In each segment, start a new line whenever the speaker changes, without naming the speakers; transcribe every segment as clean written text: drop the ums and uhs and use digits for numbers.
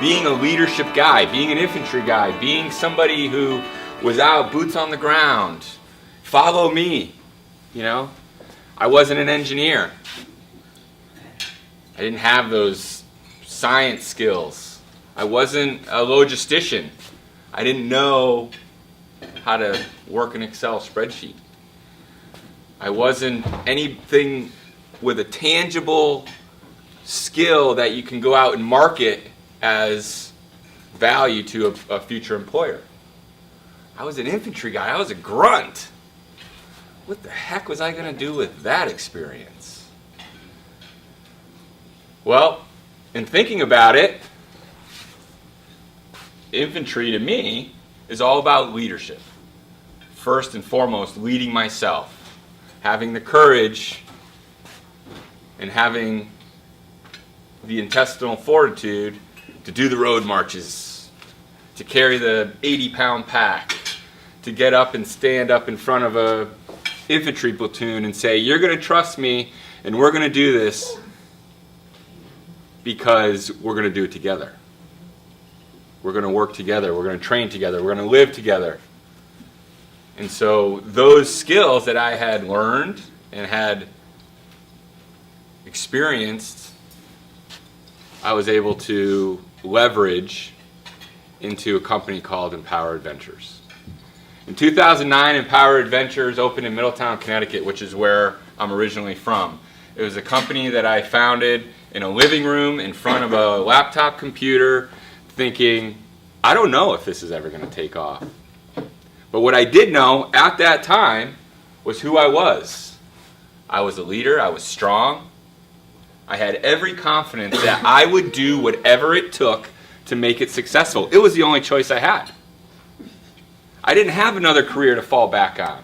being a leadership guy, being an infantry guy, being somebody who was out, boots on the ground, follow me, you know. I wasn't an engineer. I didn't have those science skills. I wasn't a logistician. I didn't know how to work an Excel spreadsheet. I wasn't anything with a tangible skill that you can go out and market as value to a future employer. I was an infantry guy. I was a grunt. What the heck was I going to do with that experience? Well, in thinking about it, infantry to me is all about leadership. First and foremost, leading myself, having the courage and having the intestinal fortitude to do the road marches, to carry the 80-pound pack, to get up and stand up in front of a infantry platoon and say, you're going to trust me and we're going to do this because we're going to do it together. We're going to work together. We're going to train together. We're going to live together. And so those skills that I had learned and had experienced, I was able to leverage into a company called Empower Adventures. In 2009, Empower Adventures opened in Middletown, Connecticut, which is where I'm originally from. It was a company that I founded in a living room in front of a laptop computer, thinking, I don't know if this is ever going to take off. But what I did know at that time was who I was. I was a leader. I was strong. I had every confidence that I would do whatever it took to make it successful. It was the only choice I had. I didn't have another career to fall back on.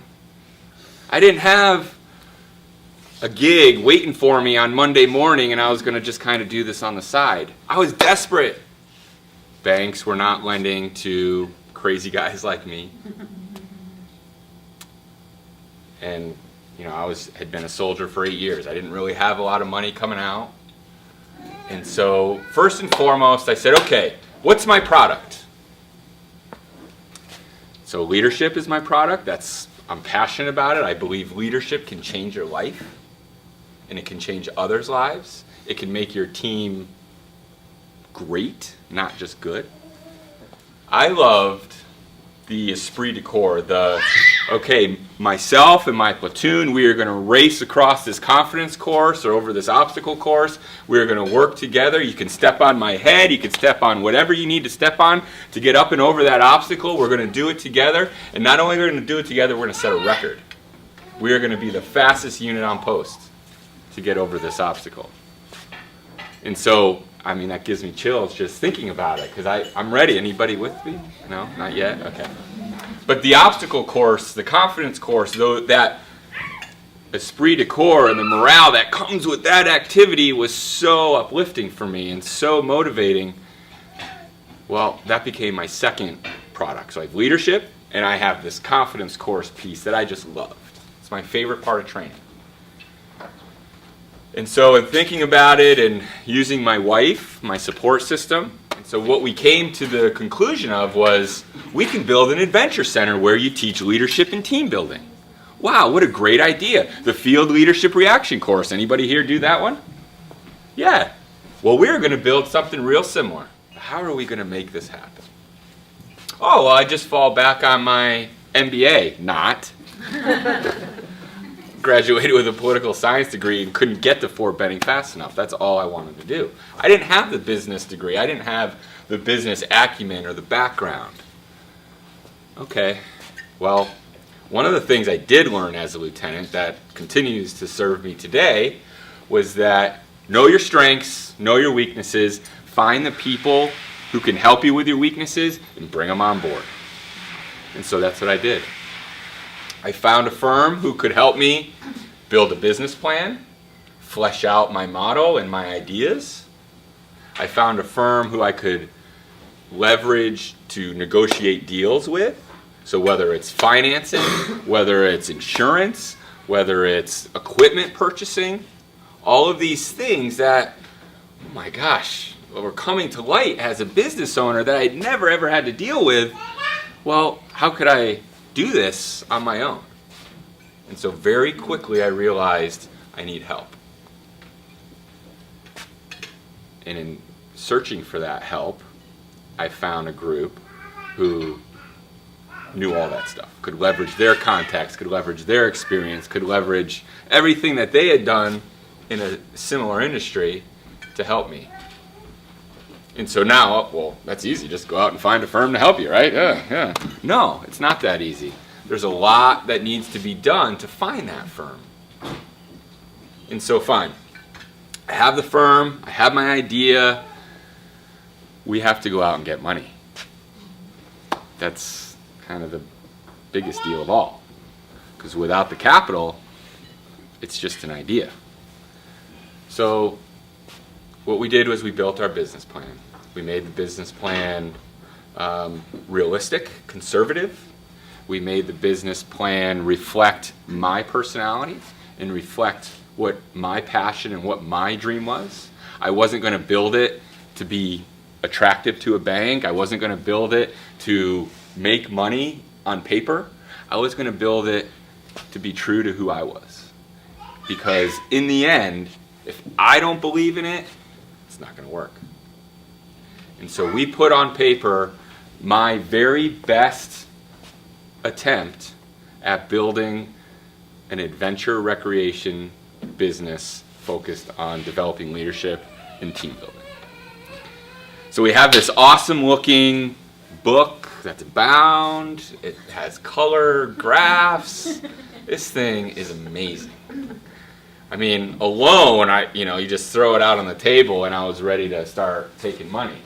I didn't have a gig waiting for me on Monday morning and I was going to just kind of do this on the side. I was desperate. Banks were not lending to crazy guys like me. And I had been a soldier for 8 years. I didn't really have a lot of money coming out. And so first and foremost, I said, okay, what's my product? So leadership is my product. I'm passionate about it. I believe leadership can change your life, and it can change others' lives. It can make your team great, not just good. I loved the esprit de corps, myself and my platoon, we are going to race across this confidence course or over this obstacle course. We are going to work together. You can step on my head. You can step on whatever you need to step on to get up and over that obstacle. We're going to do it together. And not only are we going to do it together, we're going to set a record. We are going to be the fastest unit on post to get over this obstacle. And so, that gives me chills just thinking about it, because I'm ready. Anybody with me? No? Not yet? Okay. But the obstacle course, the confidence course, though, that esprit de corps and the morale that comes with that activity was so uplifting for me and so motivating. Well, that became my second product. So I have leadership, and I have this confidence course piece that I just loved. It's my favorite part of training. And so in thinking about it and using my wife, my support system, so what we came to the conclusion of was we can build an adventure center where you teach leadership and team building. Wow, what a great idea. The Field Leadership Reaction course. Anybody here do that one? Yeah. Well, we're going to build something real similar. How are we going to make this happen? Oh, well, I just fall back on my MBA. Not. Graduated with a political science degree and couldn't get to Fort Benning fast enough. That's all I wanted to do. I didn't have the business degree. I didn't have the business acumen or the background. Okay, well, one of the things I did learn as a lieutenant that continues to serve me today was that know your strengths, know your weaknesses, find the people who can help you with your weaknesses, and bring them on board. And so that's what I did. I found a firm who could help me build a business plan, flesh out my model and my ideas. I found a firm who I could leverage to negotiate deals with. So whether it's financing, whether it's insurance, whether it's equipment purchasing, all of these things that, oh my gosh, were coming to light as a business owner that I'd never ever had to deal with. Well, how could I do this on my own? And so very quickly I realized I need help. And in searching for that help, I found a group who knew all that stuff, could leverage their contacts, could leverage their experience, could leverage everything that they had done in a similar industry to help me. And so now, well, that's easy. Just go out and find a firm to help you, right? Yeah. No, it's not that easy. There's a lot that needs to be done to find that firm. And so fine. I have the firm, I have my idea. We have to go out and get money. That's kind of the biggest deal of all. Because without the capital, it's just an idea. So what we did was we built our business plan. We made the business plan realistic, conservative. We made the business plan reflect my personality and reflect what my passion and what my dream was. I wasn't going to build it to be attractive to a bank. I wasn't going to build it to make money on paper. I was going to build it to be true to who I was. Because in the end, if I don't believe in it, it's not going to work. And so we put on paper my very best attempt at building an adventure recreation business focused on developing leadership and team building. So we have this awesome looking book that's bound. It has color graphs. This thing is amazing. I mean, alone, you just throw it out on the table and I was ready to start taking money.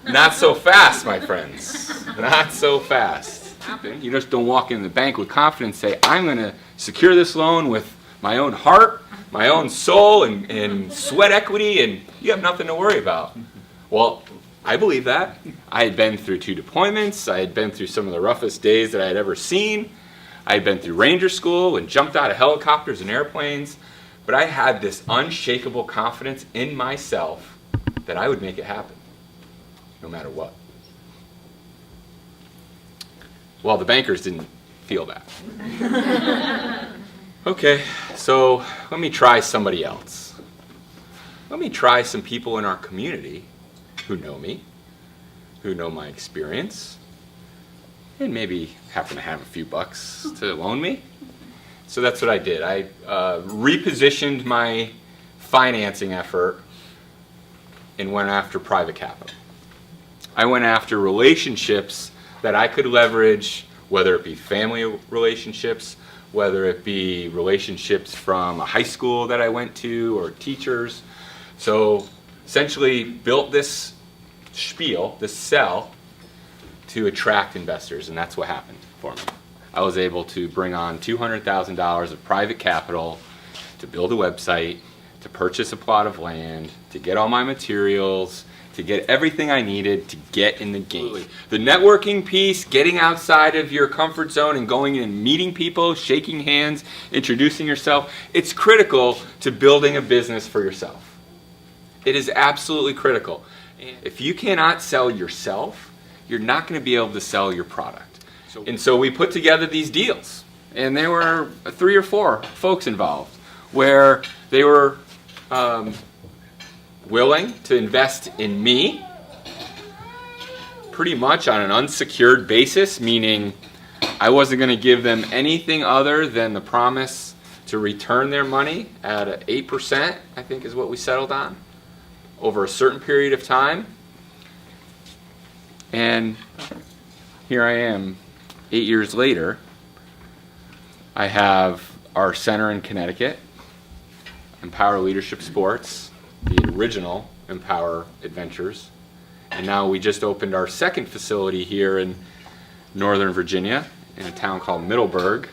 Not so fast, my friends. Not so fast. You just don't walk in the bank with confidence and say, I'm going to secure this loan with my own heart, my own soul, and sweat equity, and you have nothing to worry about. Well, I believe that. I had been through 2 deployments. I had been through some of the roughest days that I had ever seen. I had been through Ranger School and jumped out of helicopters and airplanes. But I had this unshakable confidence in myself that I would make it happen, no matter what. Well, the bankers didn't feel that. Okay, so let me try somebody else. Let me try some people in our community who know me, who know my experience, and maybe happen to have a few bucks to loan me. So that's what I did. I repositioned my financing effort and went after private capital. I went after relationships that I could leverage, whether it be family relationships, whether it be relationships from a high school that I went to or teachers. So essentially built this spiel, this sell, to attract investors, and that's what happened for me. I was able to bring on $200,000 of private capital to build a website, to purchase a plot of land, to get all my materials, to get everything I needed to get in the game. The networking piece, getting outside of your comfort zone and going in and meeting people, shaking hands, introducing yourself, it's critical to building a business for yourself. It is absolutely critical. If you cannot sell yourself, you're not going to be able to sell your product. And so we put together these deals, and there were 3 or 4 folks involved where they were willing to invest in me pretty much on an unsecured basis, meaning I wasn't going to give them anything other than the promise to return their money at 8%, I think is what we settled on, over a certain period of time. And here I am 8 years later. I have our center in Connecticut, Empower Leadership Sports, the original Empower Adventures, and now we just opened our second facility here in Northern Virginia in a town called Middleburg,